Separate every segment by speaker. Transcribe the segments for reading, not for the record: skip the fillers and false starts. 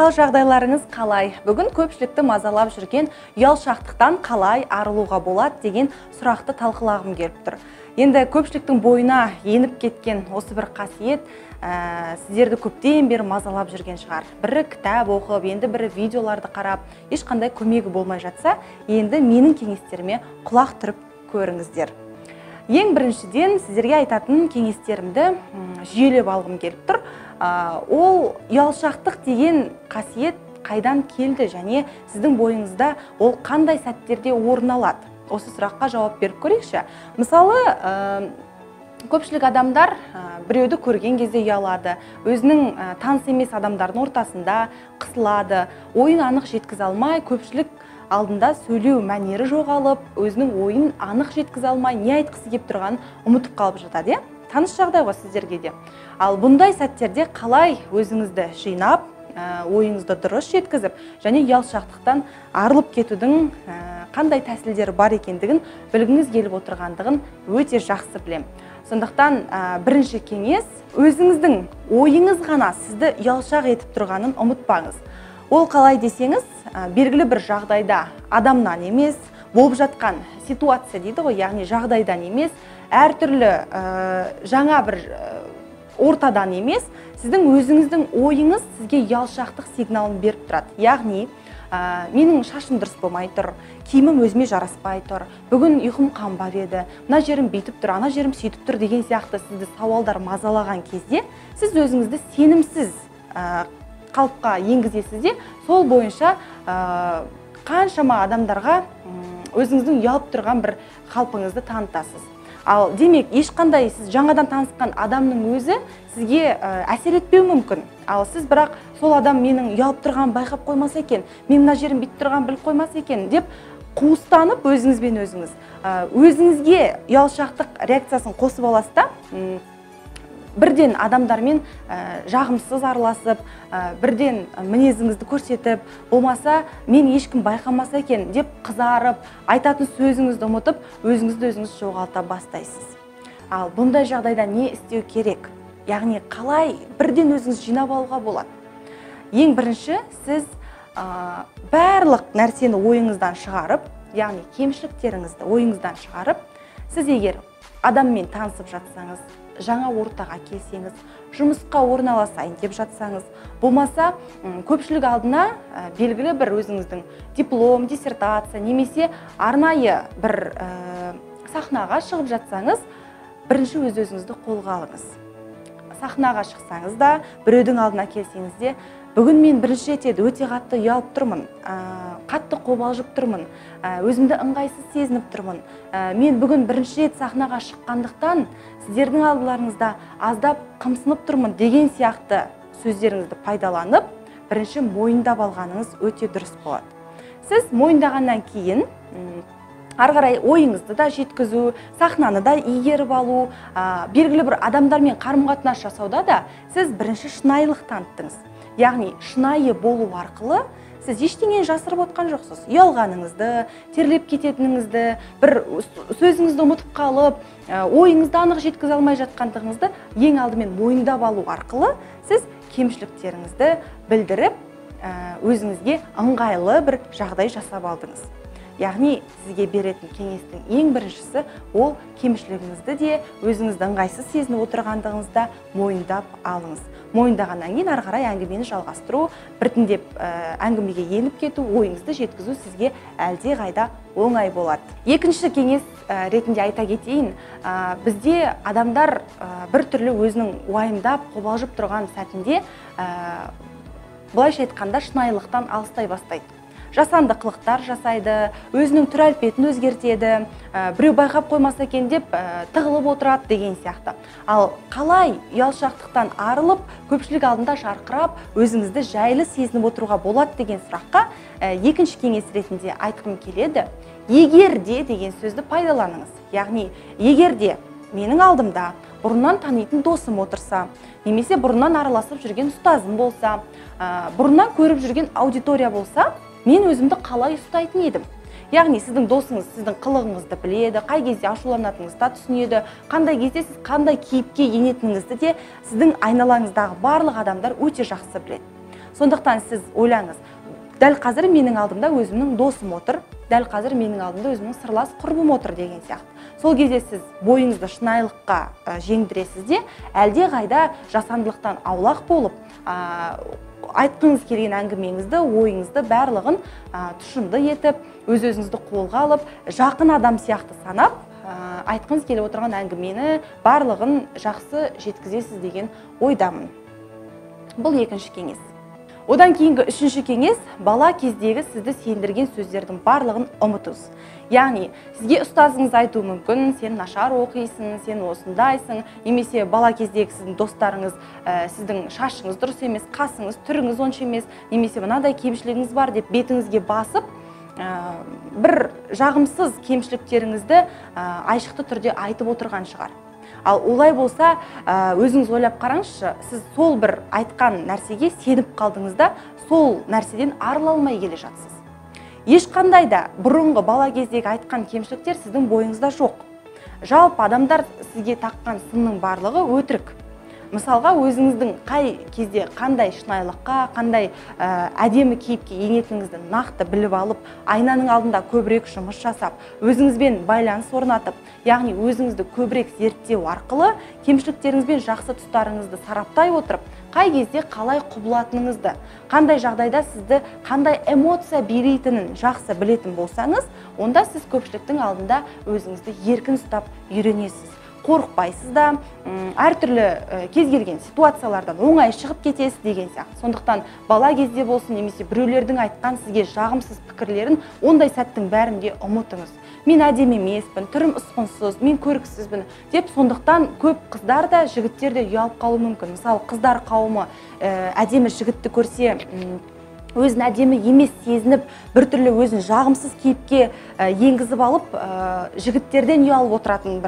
Speaker 1: Қал жағдайларыңыз қалай? Бүгін көпшілікті мазалап жүрген ұялшақтықтан қалай арылуға болады деген сұрақты талқылағым келіп тұр. Енді көпшіліктің бойына еніп кеткен осы бір қасиет сіздерді көптен бері мазалап жүрген шығар. Бірі кітап оқып, енді бірі видеоларды қарап, ешқандай көмегі болмай жатса, енді менің кеңестеріме құлақ түріп көріңіздер. Ең біріншіден сіздерге айтатын кеңестерімді жүйелеп алғым келіп тұр. Ол ұялшақтық деген қасиет қайдан келді және сіздің бойыңызда ол қандай сәттерде орын алады? Осы сұраққа жауап беріп көрейікші. Мысалы, көпшілік адамдар біреуді көрген кезде ұялады, өзінің таныс емес адамдардың ортасында қысылады, ойын анық жеткізе алмай, көпшілік алдында сөйлеу мәнері жоғалып, өзінің ойын анық жеткізе алмай, не айтқысы келіп тұрғанын ұмытып қалып жатады. Таныс жағдай ғой сіздерге де. Ал бұндай сәттерде қалай өзіңізді жинап, ойыңызды дұрыс жеткізіп, және ұялшақтықтан арылып кетудің қандай тәсілдері бар екендігін білгіңіз келіп отырғандығын өте жақсы білем. Сондықтан бірінші кеңес, өзіңіздің ойыңыз ғана сізді ұялшақ етіп тұрғанын ұмытпаңыз. Ол қалай десеңіз, белгілі бір жағдайда адамнан емес, болып жатқан ситуация дейді ғой, яғни жағдайдан емес, әртүрлі жаңа бір ортадан емес, сіздің өзіңіздің ойыңыз сізге ұялшақтық сигналын беріп тұрады. Яғни, менің шашым дұрыс болмай тұр, киімім өзіме жараспай тұр, бүгін ұйқым қанбап еді, мына жерім бүйтіп тұр, ана жерім сөйтіп тұр деген сияқты сізді сауалдар мазалаған кезде, сіз өзіңізді сенімсіз қалыпқа енгізесіз де, сол бойынша қаншама адамдарға өзіңіздің ұялып тұрған бір қалпыңызды танытасыз. Ал демек, ешқандай сіз жаңадан танысқан адамның өзі сізге әсер етпеу мүмкін. Ал сіз бірақ сол адам менің ұялып тұрғанын байқап қоймаса екен, мен мына жерім бүйтіп тұрғанын біліп қоймаса екен деп қуыстанып өзіңізбен өзіңіз өзіңізге ұялшақтық реакциясын қосып аласыз да, бірден адамдармен жағымсыз араласып, бірден мінезіңізді көрсетіп, болмаса мен ешкім байқамаса екен деп қызарып, айтатын сөзіңізді ұмытып, өзіңізді өзіңіз жоғалта бастайсыз. Ал бұндай жағдайда не істеу керек? Яғни қалай бірден өзіңіз жинап алуға болады? Ең бірінші, сіз барлық нәрсені ойыңыздан шығарып, яғни кемшіліктеріңізді ойыңыздан шығарып, сіз егер адаммен танысып жатсаңыз, жаңа ортаға келсеңіз, жұмысқа орналасайын деп жатсаңыз, болмаса көпшілік алдына белгілі бір өзіңіздің диплом, диссертация, немесе арнайы бір сахнаға шығып жатсаңыз, бірінші өзіңізді қолға алыңыз. Сахнаға шықсаңыз да, біреудің алдына келсеңіз де, бүгін мен бірінші рет өте қатты ұялып тұрмын, қатты қобалжып тұрмын, өзімді ыңғайсыз сезініп тұрмын. Мен бүгін бірінші рет сахнаға шыққандықтан сіздердің алдыларыңызда аздап қымсынып тұрмын деген сияқты сөздеріңізді пайдаланып, бірінші мойындап алғаныңыз өте дұрыс болады. Сіз мойындағаннан кейін ары қарай ойыңызды да жеткізу, сахнаны да игеріп алу, белгілі бір адамдармен қарым-қатынас жасауда да сіз бірінші шынайылық таныттыңыз. Яғни, шынайы болу арқылы сіз ештеңені жасырып отқан жоқсыз. Ұялғаныңызды, терлеп кететініңізді, бір сөзіңізді ұмытып қалып, ойыңызды анық жеткізе алмай жатқандығыңызды ең алдымен мойындап алу арқылы сіз кемшіліктеріңізді білдіріп, өзіңізге ыңғайлы бір жағдай жасап алдыңыз. Яғни, сізге беретін кеңестің ең біріншісі ол кемшілігіңізді де өзіңізді ыңғайсыз сезініп отырғандығыңызда мойындап алыңыз. Мойындағаннан кейін ары қарай әңгімені жалғастыру, біртіндеп әңгімеге еніп кету, ойыңызды жеткізу сізге әлде қайда оңай болады. Екінші кеңес ретінде айта кетейін, бізде адамдар бір түрлі өзінің уайымдап, қобалжып тұрған сәтінде, былайша айтқанда шынайылықтан алыстай бастайды. Жасанды қылықтар жасайды, өзінің түр әлпетін өзгертеді, біреу байқап қоймаса екен деп тығылып отырады деген сияқты. Ал қалай ұялшақтықтан арылып, көпшілік алдында жарқырап, өзіңізді жайлы сезініп отыруға болады деген сұраққа екінші кеңес ретінде айтқым келеді. Егер де деген сөзді пайдаланыңыз. Яғни, егер де менің алдымда бұрыннан танитын досым отырса, немесе бұрыннан араласып жүрген ұстазым болса, бұрыннан көріп жүрген аудитория болса, мен өзімді қалай ұстайтын едім? Яғни сіздің досыңыз сіздің қылығыңызды біледі, қай кезде ашуланатыныңызды да түсінеді, қандай кезде сіз қандай кейіпке енетініңізді де сіздің айналаңыздағы барлық адамдар өте жақсы біледі. Сондықтан сіз ойлаңыз, дәл қазір менің алдымда өзімнің досым отыр, дәл қазір менің алдымда өзімнің сырлас құрбым отыр деген сияқты. Сол кезде сіз бойыңызды шынайылыққа жеңдіресіз де, әлде қайда жасандылықтан аулақ болып, айтқыңыз келген әңгімеңізді, ойыңызды барлығын тұшымды етіп, өз-өзіңізді қолға алып, жақын адам сияқты санап, айтқыңыз келіп отырған әңгімені барлығын жақсы жеткізесіз деген ойдамын. Бұл екінші кеңес. Одан кейінгі үшінші кеңес, бала кездегі сізді сендірген сөздердің барлығын ұмытыңыз. Яғни, сізге ұстазыңыз айтуы мүмкін, сен нашар оқисың, сен осындайсың, немесе бала кездегі сіздің достарыңыз, сіздің шашыңыз дұрыс емес, қасыңыз, түріңіз онша емес, немесе мынадай кемшілігіңіз бар деп бетіңізге басып, бір жағымсыз кемшіліктеріңізді айшықты түрде айтып отырған шығар. Ал олай болса, өзіңіз ойлап қараңызшы, сіз сол бір айтқан нәрсеге сеніп қалдыңызда, сол нәрседен арыла алмай келе жатсыз. Ешқандай да бұрынғы бала кездегі айтқан кемшіліктер сіздің бойыңызда жоқ. Жалпы адамдар сізге таққан сынның барлығы өтірік. Мысалға, өзіңіздің қай кезде қандай шынайылыққа, қандай әдемі кейіпке енетініңізді нақты біліп алып, айнаның алдында көбірек жұмыс жасап, өзіңізбен байланыс орнатып, яғни өзіңізді көбірек зерттеу арқылы, кемшіліктеріңізбен жақсы тұстарыңызды сараптай отырып, қай кезде қалай құбылатыныңызды, қандай жағдайда сізді қандай эмоция беретінін жақсы білетін болсаңыз, онда сіз көпшіліктің алдында өзіңізді еркін ұстап үйренесіз. Қорықпайсыз да, әртүрлі кез келген ситуациялардан оңай шығып кетесіз деген сияқты. Сондықтан бала кезде болсын, немесе біреулердің айтқан сізге жағымсыз пікірлерін ондай сәттің бәрінде ұмытыңыз. Мен әдемі емеспін, түрім ұсқынсыз, мен көріксізбін деп, сондықтан көп қыздар да, жігіттер де ұялып қалуы мүмкін. Мысалы, қыздар қауымы әдемі жігітті көрсе, өзін әдемі емес сезініп, біртүрлі өзін жағымсыз кейіпке енгізіп алып, жігіттерден ұялып отыратын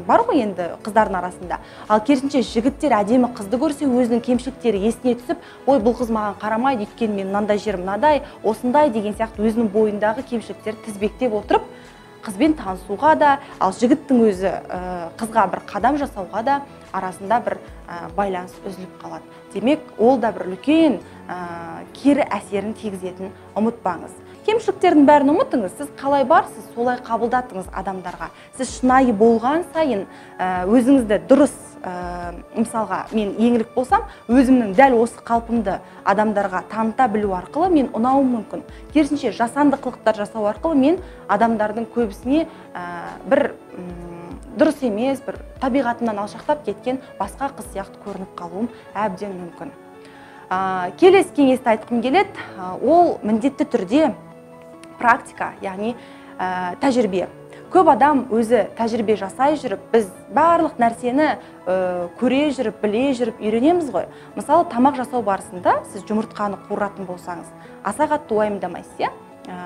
Speaker 1: бар ғой енді қыздардың арасында. Ал керісінше жігіттер әдемі қызды көрсе, өзінің кемшіліктері есіне түсіп, ой, бұл қыз маған қарамайды, өйткені мен мынандай жерім мынадай, осындай деген сияқты өзінің бойындағы кемшіліктерді тізбектеп отырып, қызбен танысуға да, ал жігіттің өзі қызға бір қадам жасауға да арасында бір байланыс үзіліп қалады. Демек, ол да бір үлкен кері әсерін тигізетінін ұмытпаңыз. Кемшіліктердің бәрін ұмытыңыз, сіз қалай барсыз, солай қабылдатыңыз адамдарға. Сіз шынайы болған сайын өзіңізді дұрыс, мысалға, мен еңлік болсам, өзімнің дәл осы қалпымды адамдарға таныта білу арқылы мен ұнауым мүмкін. Керісінше, жасанды қылықтар жасау арқылы мен адамдардың көбісіне бір дұрыс емес, бір табиғатымнан алшақтап кеткен басқа қыз сияқты көрініп қалуым әбден мүмкін. Келесі кеңесті айтқым келеді, ол міндетті түрде практика, яғни тәжірибе. Көп адам өзі тәжірибе жасай жүріп, біз барлық нәрсені көре жүріп, біле жүріп үйренеміз ғой. Мысалы, тамақ жасау барысында сіз жұмыртқаны қуыратын болсаңыз, аса қатты уайымдамайсыз, иә?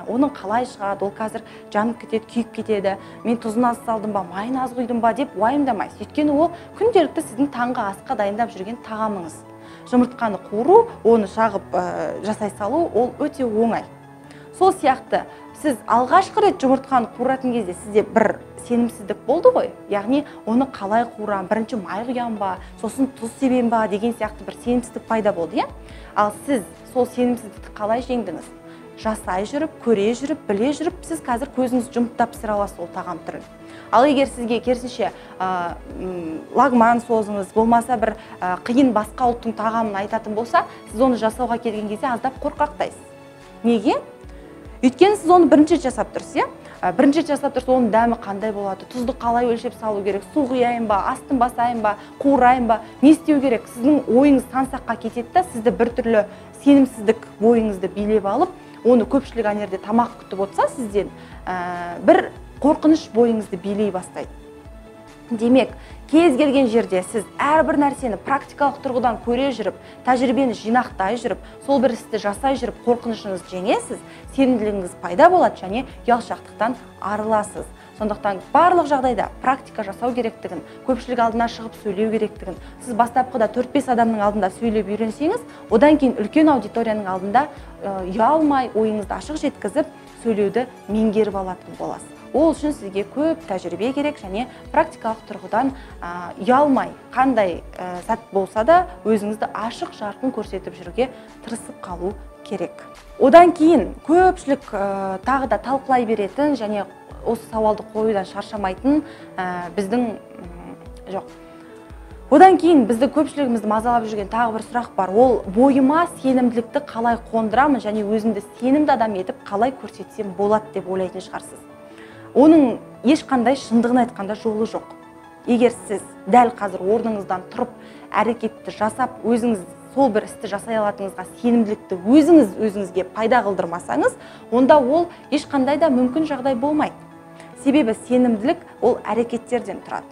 Speaker 1: Оның қалай шығады, ол қазір жанып кетеді, күйіп кетеді, мен тұзын аз салдым ба, майын аз құйдым ба деп уайымдамайсыз. Өйткені ол күнделікті сіздің таңғы асқа дайындап жүрген тағамыңыз. Жұмыртқаны қуыру, оны жағып жасай салу, ол өте оңай. Сол сияқты, сіз алғашқы рет жұмыртқаны қуыратын кезде сізде бір сенімсіздік болды ғой, яғни оны қалай қуырам, бірінші май құям ба, сосын тұз себем ба деген сияқты бір сенімсіздік пайда болды, иә? Ал сіз сол сенімсіздікті қалай жеңдіңіз? Жасай жүріп, көре жүріп, біле жүріп, сіз қазір көзіңіз жұмып пісіре аласыз ол тағам түрін. Ал егер сізге керісінше лагман созыңыз, болмаса бір қиын басқа ұлттың тағамын айтатын болса, сіз оны жасауға келген кезде аздап қорқақтайсыз. Неге? Өйткені сіз оны бірінші жасап тұрсыз, иә? Бірінші жасап тұрсыз, оның дәмі қандай болады, тұзды қалай өлшеп салу керек, су құяйын ба, астын басайын ба, қуырайын ба, не істеу керек? Сіздің ойыңыз сан-саққа кетеді да, сізді біртүрлі сенімсіздік бойыңызды билеп алып, оны көпшілік анерде тамақ күтіп отырса сізден, бір қорқыныш бойыңызды билей бастайды. Демек, кез келген жерде сіз әрбір нәрсені практикалық тұрғыдан көре жүріп, тәжірибені жинақтай жүріп, сол бір істі жасай жүріп, қорқынышыңыз жеңесіз, сенімділігіңіз пайда болады және ұялшақтықтан арыласыз. Сондықтан барлық жағдайда практика жасау керектігін, көпшілік алдына шығып сөйлеу керектігін, сіз бастапқыда 4-5 адамның алдында сөйлеп үйренсеңіз, одан кейін үлкен аудиторияның алдында ұялмай, ойыңызды ашық жеткізіп, сөйлеуді меңгеріп алатын боласыз. Ол үшін сізге көп тәжірибе керек және практикалық тұрғыдан ұялмай, қандай сәт болса да өзіңізді ашық жарқын көрсетіп жүруге тырысып қалу керек. Одан кейін көпшілік тағы да талқылай беретін және осы сауалды қоюдан шаршамайтын біздің жоқ. Одан кейін бізді көпшілігімізді мазалап жүрген тағы бір сұрақ бар. Ол бойыма сенімділікті қалай қондырамын және өзімді сенімді адам етіп қалай көрсетсем болады деп ойлайтын шығарсыз. Оның ешқандай шындығын айтқанда жолы жоқ. Егер сіз дәл қазір орныңыздан тұрып, әрекетті жасап, өзіңіз сол бір істі жасай алатыныңызға сенімділікті өзіңізге пайда қылдырмасаңыз, онда ол ешқандай да мүмкін жағдай болмайды. Себебі сенімділік ол әрекеттерден тұрады.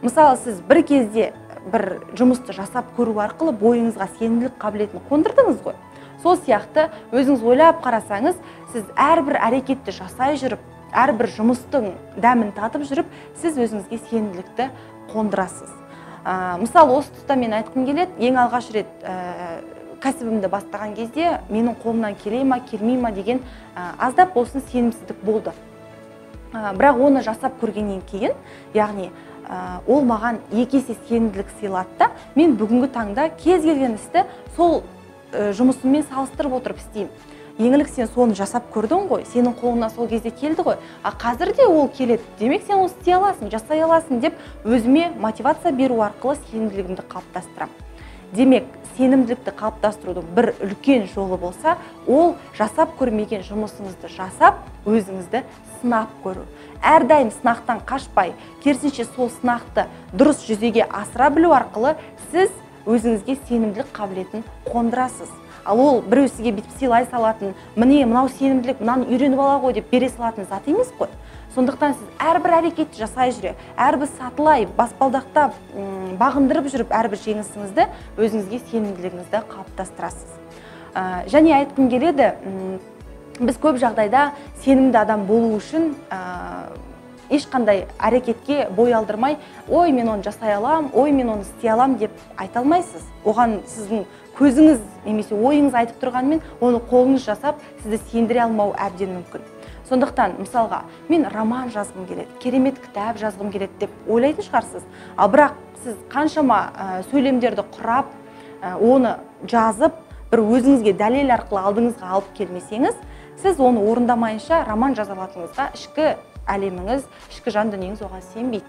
Speaker 1: Мысалы, сіз бір кезде бір жұмысты жасап көру арқылы бойыңызға сенімділік қабілетін қондырдыңыз ғой. Сол сияқты өзіңіз ойлап қарасаңыз, сіз әрбір әрекетті жасай жүріп, әрбір жұмыстың дәмін татып жүріп, сіз өзіңізге сенімділікті қондырасыз. Мысалы, осы тұста мен айтқым келеді, ең алғаш рет кәсібімді бастаған кезде менің қолымнан келе ма, келмей ма деген аздап болсын сенімсіздік болды. Бірақ оны жасап көргеннен кейін, яғни ол маған екі есе сенімділік сыйлады да, мен бүгінгі таңда кез келген істі сол жұмысыммен салыстырып отырып істеймін. Еңілік, сен соны жасап көрдің ғой, сенің қолыңнан сол кезде келді ғой, қазір де ол келеді, демек сен оны істей аласың, жасай аласың деп өзіме мотивация беру арқылы сенімділігімді қалыптастырамын. Демек, сенімділікті қалыптастырудың бір үлкен жолы болса, ол жасап көрмеген жұмысыңызды жасап, өзіңізді сынап көру. Әрдайым сынақтан қашпай, керісінше сол сынақты дұрыс жүзеге асыра білу арқылы сіз өзіңізге сенімділік қабілетін қондырасыз. Ал ол біреу сізге бүйтіп сыйлай салатын, міне мынау сенімділік, мынаны үйреніп ала ғой деп бере салатын зат емес қой. Сондықтан сіз әрбір әрекетті жасай жүре, әрбір сатылай, баспалдақтап, бағындырып жүріп, әрбір жеңісіңізді өзіңізге сенімділігіңізді қалыптастырасыз. Және айтқым келеді, біз көп жағдайда сенімді адам болу үшін ешқандай әрекетке бой алдырмай, ой, мен оны жасай алам, ой, мен оны істей алам деп айта алмайсыз. Оған сіздің көзіңіз немесе ойыңыз айтып тұрғанмен, оны қолыңыз жасап, сізді сендіре алмау әбден мүмкін. Сондықтан, мысалға, мен роман жазғым келеді, керемет кітап жазғым келеді деп ойлайтын шығарсыз. Ал бірақ сіз қаншама сөйлемдерді құрап, оны жазып, бір өзіңізге дәлел арқылы алдыңызға алып келмесеңіз, сіз оны орындамайынша роман жаза алатыныңызға ішкі әлеміңіз, ішкі жан дүниеңіз оған сенбейді.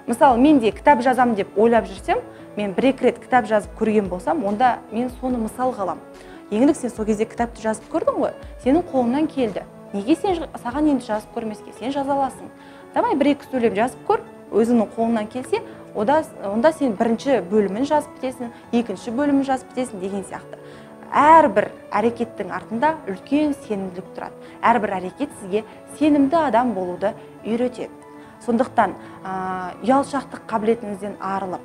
Speaker 1: Мысалы, мен де кітап жазам деп ойлап жүрсем, мен бір-екі рет кітап жазып көрген болсам, онда мен соны мысал қалам. Еңлік, сен сол кезде кітапты жазып көрдің ғой, сенің қолыңнан келді. Неге саған енді жазып көрмеске, сен жаза аласың. Давай бір-екі сөйлем жазып көр, өзіңнің қолыңнан келсе, онда сен бірінші бөлімін жазып бітесің, екінші бөлімін жазып бітесің деген сияқты. Әрбір әрекеттің артында үлкен сенімділік тұрады. Әрбір әрекет сізге сенімді адам болуды үйретеді. Сондықтан ұялшақтық қабілетіңізден арылып,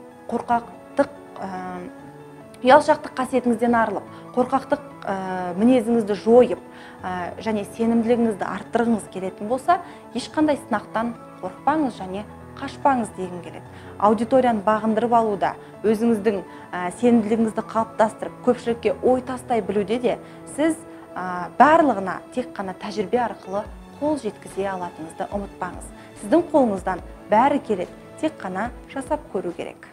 Speaker 1: ұялшақтық қасиетіңізден арылып, қорқақтық мінезіңізді жойып, және сенімділігіңізді арттырғыңыз келетін болса, ешқандай сынақтан қорықпаңыз және қашпаңыз дегім келеді. Аудиторияны бағындырып алуда, өзіңіздің сенімділігіңізді қалыптастырып, көпшілікке ой тастай білуде де сіз барлығына тек қана тәжірибе арқылы қол жеткізе алатыныңызды ұмытпаңыз. Сіздің қолыңыздан бәрі келеді, тек қана жасап көру керек.